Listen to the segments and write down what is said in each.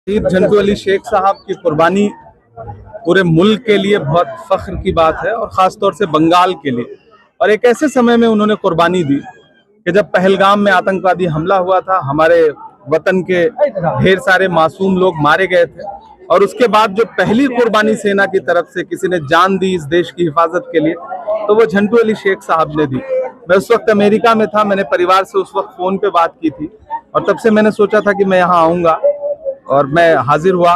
शहीद झंटू अली शेख साहब की कुर्बानी पूरे मुल्क के लिए बहुत फख्र की बात है और ख़ास तौर से बंगाल के लिए। और एक ऐसे समय में उन्होंने कुर्बानी दी कि जब पहलगाम में आतंकवादी हमला हुआ था, हमारे वतन के ढेर सारे मासूम लोग मारे गए थे और उसके बाद जो पहली कुर्बानी सेना की तरफ से किसी ने जान दी इस देश की हिफाजत के लिए, तो वो झंटू अली शेख साहब ने दी। मैं उस वक्त अमेरिका में था, मैंने परिवार से उस वक्त फ़ोन पे बात की थी और तब से मैंने सोचा था कि मैं यहाँ आऊँगा और मैं हाजिर हुआ।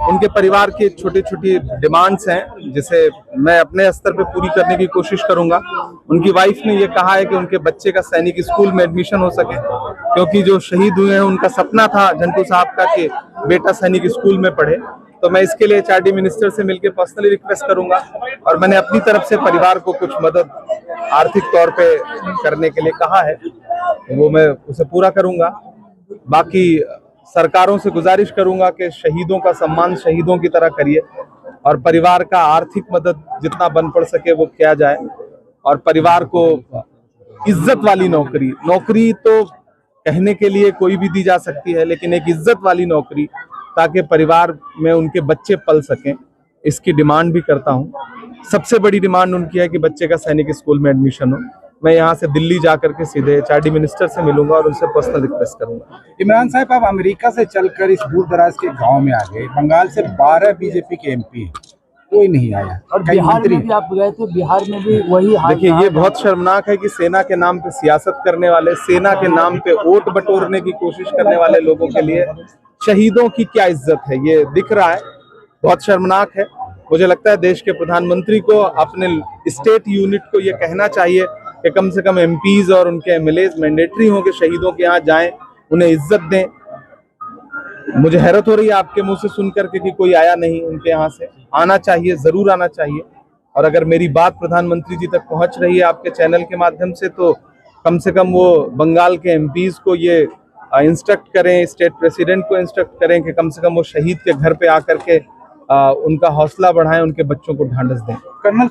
उनके परिवार की छोटी छोटी डिमांड्स हैं जिसे मैं अपने स्तर पे पूरी करने की कोशिश करूंगा। उनकी वाइफ ने ये कहा है कि उनके बच्चे का सैनिक स्कूल में एडमिशन हो सके, क्योंकि जो शहीद हुए हैं उनका सपना था झंटू साहब का कि बेटा सैनिक स्कूल में पढ़े। तो मैं इसके लिए HRD मिनिस्टर से मिलकर पर्सनली रिक्वेस्ट करूंगा और मैंने अपनी तरफ से परिवार को कुछ मदद आर्थिक तौर पे करने के लिए कहा है, वो मैं उसे पूरा करूंगा। बाकी सरकारों से गुजारिश करूंगा कि शहीदों का सम्मान शहीदों की तरह करिए और परिवार का आर्थिक मदद जितना बन पड़ सके वो किया जाए और परिवार को इज्जत वाली नौकरी तो कहने के लिए कोई भी दी जा सकती है, लेकिन एक इज्जत वाली नौकरी ताकि परिवार में उनके बच्चे पल सकें, इसकी डिमांड भी करता हूं। सबसे बड़ी डिमांड उनकी है कि बच्चे का सैनिक स्कूल में एडमिशन हो। मैं यहाँ से दिल्ली जाकर के सीधे HRD मिनिस्टर से मिलूंगा और उनसे पर्सनल रिक्वेस्ट करूंगा। इमरान साहब, आप अमेरिका से चलकर इस दूर दराज के गांव में आ गए। बंगाल से 12 बीजेपी के MP हैं, कोई नहीं आया। और बिहार में भी आप गए थे, बिहार में भी वही हाल। देखिए, ये बहुत शर्मनाक है कि सेना के नाम पे सियासत करने वाले, सेना के नाम पे वोट बटोरने की कोशिश करने वाले लोगों के लिए शहीदों की क्या इज्जत है, ये दिख रहा है। बहुत शर्मनाक है। मुझे लगता है देश के प्रधानमंत्री को अपने स्टेट यूनिट को ये कहना चाहिए कि कम से कम MPs और उनके MLAs मैंडेटरी हों कि शहीदों के यहाँ जाएं, उन्हें इज्जत दें। मुझे हैरत हो रही है आपके मुंह से सुनकर के कि कोई आया नहीं उनके यहाँ से। आना चाहिए, जरूर आना चाहिए। और अगर मेरी बात प्रधानमंत्री जी तक पहुंच रही है आपके चैनल के माध्यम से, तो कम से कम वो बंगाल के MPs को ये इंस्ट्रक्ट करें, स्टेट प्रेसिडेंट को इंस्ट्रक्ट करें कि कम से कम वो शहीद के घर पे आकर के उनका हौसला बढ़ाएं, उनके बच्चों को ढांढस दें। कर्नल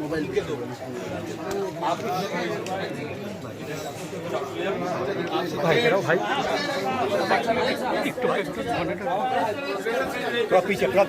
भाई पीछे अपना